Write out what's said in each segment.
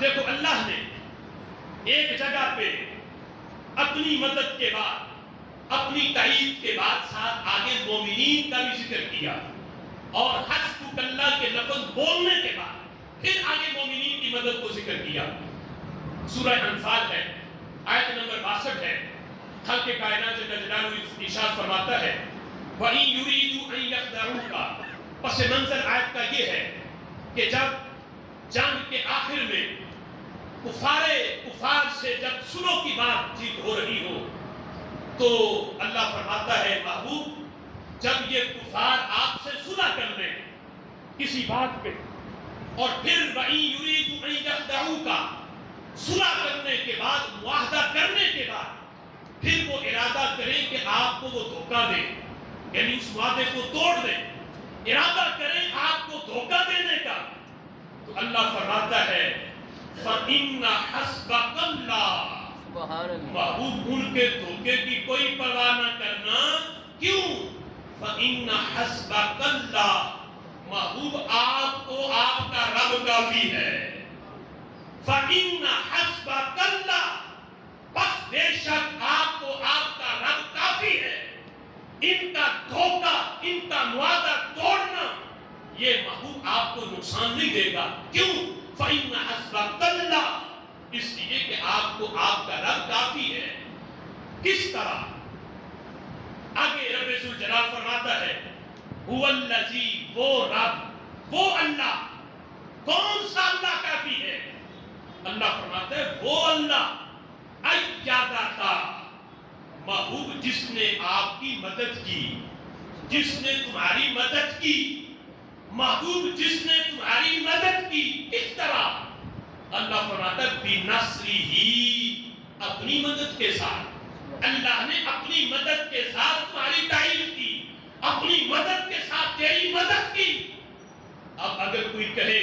دیکھو اللہ نے ایک جگہ پہ اپنی مدد کے بعد اپنی تائید کے بعد ساتھ آگے مومنین کا بھی ذکر کیا، اور حسبک اللہ کے لفظ بولنے کے بعد پھر آگے مومنین کی مدد کو ذکر کیا۔ سورہ انفال ہے، آیت نمبر 62 ہے۔ خالق کائنات جل جلالہ ارشاد فرماتا ہے وَإِن يُرِيدُوا أَن يَخْدَعُوكَ، پس منظر آیت کا یہ ہے کہ جب جنگ کے آخر میں کفار سے جب سلو کی بات چیت ہو رہی ہو تو اللہ فرماتا ہے محبوب جب یہ کفار آپ سے صلح کر لیں کسی بات پہ، اور پھر وَإِن يُرِيدُوا أَن يَخْدَعُوكَ، صلح کرنے کے بعد معاہدہ کرنے کے بعد پھر وہ ارادہ کریں کہ آپ کو وہ دھوکہ دیں، یعنی اس وعدے کو توڑ دیں، ارادہ کریں آپ کو دھوکہ دینے کا، تو اللہ فرماتا ہے فَإِنَّ حَسْبَكَ اللَّهُ، محبوب ان کے دھوکے کی کوئی پرواہ نہ کرنا۔ کیوں؟ فَإِنَّ حَسْبَكَ اللَّهُ، محبوب آپ کو آپ کا رب کافی ہے۔ فَإِنَّ حَسْبَكَ اللَّهُ، بس بے شک آپ کو آپ کا رب کافی ہے۔ ان کا دھوکہ، ان کا معاہدہ توڑنا یہ محبوب آپ کو نقصان نہیں دے گا۔ کیوں؟ فَإِنَّ حَسْبَكَ اللَّهُ، اس لیے کہ آپ کو آپ کا رب کافی ہے۔ کس طرح؟ آگے رب ذوالجلال فرماتا ہے هُوَ الَّذِي، وہ رب، وہ اللہ، کون سا اللہ کافی ہے؟ اللہ فرماتا ہے وہ اللہ اَيَّدَكَ، محبوب جس نے آپ کی مدد کی، جس نے تمہاری مدد کی، محبوب جس نے تمہاری مدد کی۔ کس طرح؟ اللہ فرماتا ہے بِنَصْرِهِ، اپنی مدد کے ساتھ۔ اللہ نے اپنی مدد کے ساتھ تمہاری تائید کی، اپنی مدد کے ساتھ تیری مدد کی۔ اب اگر کوئی کہے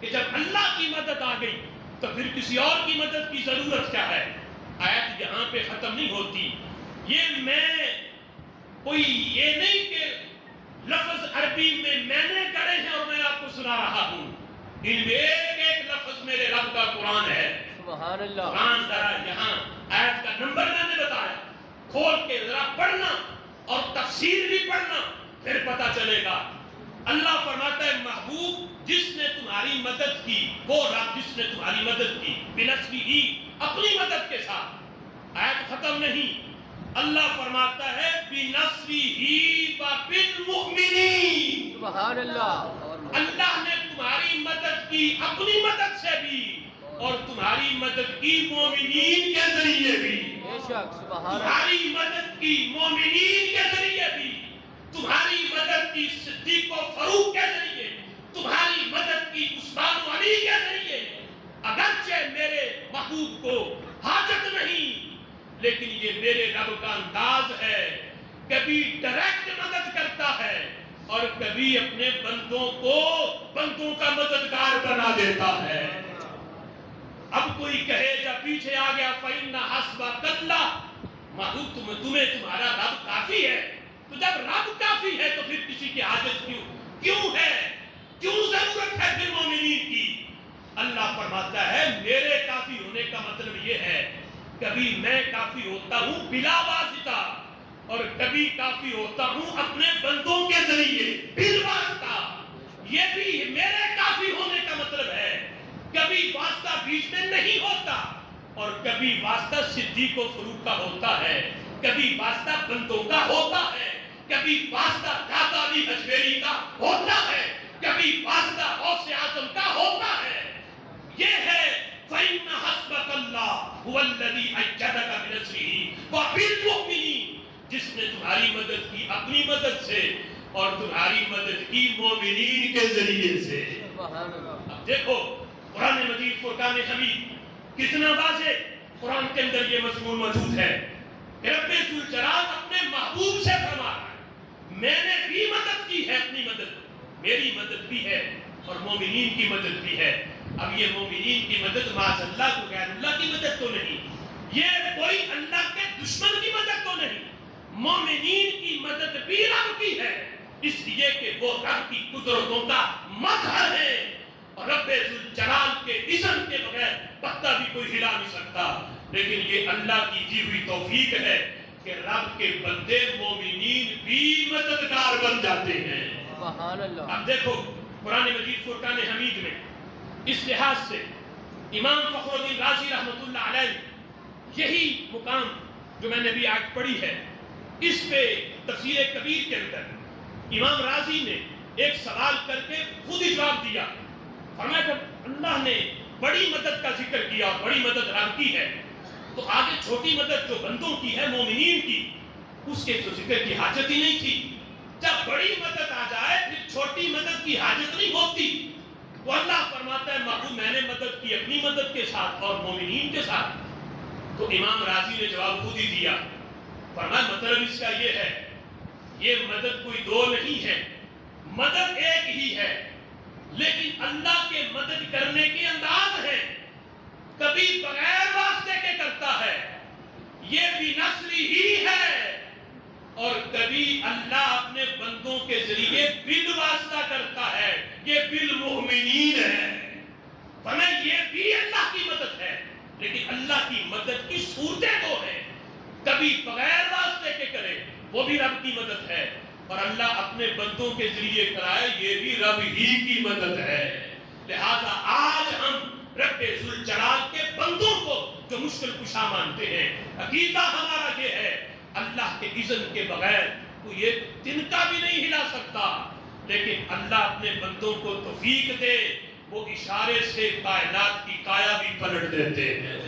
کہ جب اللہ کی مدد آ گئی تو پھر کسی اور کی مدد کی ضرورت کیا ہے؟ آیت یہاں پہ ختم نہیں ہوتی۔ یہ میں کوئی یہ نہیں کہ لفظ عربی میں نے کرے ہیں اور میں آپ کو سنا رہا ہوں، ان میں ایک ایک لفظ میرے رب کا قرآن ہے۔ سبحان اللہ۔ قرآن ذرا یہاں آیت کا نمبر میں نے بتایا، کھول کے ذرا پڑھنا اور تفسیر بھی پڑھنا، پھر پتہ چلے گا۔ اللہ فرماتا ہے محبوب جس نے تمہاری مدد کی، وہ رب جس نے تمہاری مدد کی، بِنَصْرِهِ، اپنی مدد کے ساتھ۔ آیت ختم نہیں، اللہ فرماتا ہے بِنَصْرِهِ وَبِالْمُؤْمِنِينَ، سبحان اللہ۔ اللہ نے تمہاری مدد کی اپنی مدد سے بھی، اور تمہاری مدد کی مومنین کے ذریعے بھی۔ تمہاری مدد کی مومنین کے ذریعے بھی، تمہاری مدد کی صدیق و فاروق کے ذریعے، تمہاری مدد کی عثمان و علی کے ذریعے۔ اگرچہ میرے محبوب کو حاجت نہیں، لیکن یہ میرے رب کا انداز ہے، کبھی ڈائریکٹ مدد کرتا ہے اور کبھی اپنے بندوں کا مددگار بنا دیتا ہے۔ اب کوئی کہے جب پیچھے آ گیا فَإِنَّ حَسْبَكَ اللَّهُ، محبوب تمہیں تمہارا رب کافی ہے، تو جب رب کافی ہے تو پھر کسی کی حاجت کیوں ہے؟ کیوں ضرورت ہے پھر مومنین کی؟ اللہ فرماتا ہے میرے کافی ہونے کا مطلب یہ ہے کبھی میں کافی ہوتا ہوں بلا واسطہ، اور کبھی کافی ہوتا ہوں اپنے بندوں کے ذریعے بالواسطہ۔ یہ بھی میرے کافی ہونے کا مطلب ہے کبھی واسطہ بیچ میں نہیں ہوتا، اور کبھی واسطہ صدیق و فاروق کا ہوتا ہے، کبھی واسطہ بندوں کا ہوتا ہے، کبھی واسطہ داتا علی حجویری کا ہوتا ہے، کبھی واسطہ غوث اعظم کا ہوتا ہے۔ یہ ہے فَإِنَّ حَسْبَكَ اللَّهُ هُوَ الَّذِي أَيَّدَكَ بِنَصْرِهِ وَبِالْمُؤْمِنِينَ، جس نے تمہاری مدد کی اپنی مدد سے اور تمہاری مدد کی مومنین کے ذریعے سے۔ اب دیکھو قرآن مجید فرقان حمید کتنا واضح قرآن کے اندر یہ مضمون موجود ہے کہ رب ذوالجلال اپنے محبوب سے فرما رہا ہے میں نے بھی مدد کی ہے، اپنی مدد، میری مدد بھی ہے اور مومنین کی مدد بھی ہے۔ اب یہ مومنین کی مدد معاذ اللہ کو غیر اللہ کی مدد تو نہیں، یہ کوئی اللہ کے دشمن کی مدد تو نہیں، مومنین کی مدد بھی رب کی ہے، اس لیے کہ وہ رب کی قدرتوں کا مظہر ہے، اور رب ذوالجلال کے اسم کے بغیر پتہ بھی کوئی ہلا نہیں سکتا، لیکن یہ اللہ کی دی ہوئی توفیق ہے کہ رب کے بندے مومنین بھی مددگار بن جاتے ہیں۔ سبحان اللہ۔ اب دیکھو قرآن مجید فرقان حمید میں اس لحاظ سے امام فخر الدین رازی رحمۃ اللہ علیہ یہی مقام جو میں نے ابھی آج پڑھی ہے، اس پہ تفسیر کبیر کے اندر امام رازی نے ایک سوال کر کے خود ہی جواب دیا۔ فرمایا جب اللہ نے بڑی مدد کا ذکر کیا اور بڑی مدد رب کی ہے، تو آگے چھوٹی مدد جو بندوں کی ہے مومنین کی، اس کے تو ذکر کی حاجت ہی نہیں تھی۔ جب بڑی مدد آ جائے پھر چھوٹی مدد کی حاجت نہیں ہوتی۔ تو اللہ فرماتا ہے محبوب میں نے مدد کی اپنی مدد کے ساتھ اور مومنین کے ساتھ۔ تو امام راضی نے جواب خود ہی دیا، فرمایا مطلب اس کا یہ ہے، یہ مدد کوئی دو نہیں ہے، مدد ایک ہی ہے، لیکن اللہ کے مدد کرنے کے انداز ہیں۔ کبھی بغیر واسطے کے کرتا ہے، یہ بھی نصری ہی ہے، اور کبھی اللہ اپنے بندوں کے ذریعے بل واسطہ کرتا ہے، یہ بالمؤمنین ہے۔ فرمایا یہ بھی اللہ کی مدد ہے، لیکن اللہ کی مدد کی صورتیں دو ہیں، کبھی بغیر واسطے کے کرے وہ بھی رب کی مدد ہے، اور اللہ اپنے بندوں کے ذریعے کرائے یہ بھی رب ہی کی مدد ہے۔ لہذا آج ہم رب ذوالجلال کے بندوں کو جو مشکل کشا مانتے ہیں، عقیدہ ہمارا یہ ہے اللہ کے اذن کے بغیر کوئی یہ تنکا بھی نہیں ہلا سکتا، لیکن اللہ اپنے بندوں کو توفیق دے، وہ اشارے سے کائنات کی کایا بھی پلٹ دیتے ہیں۔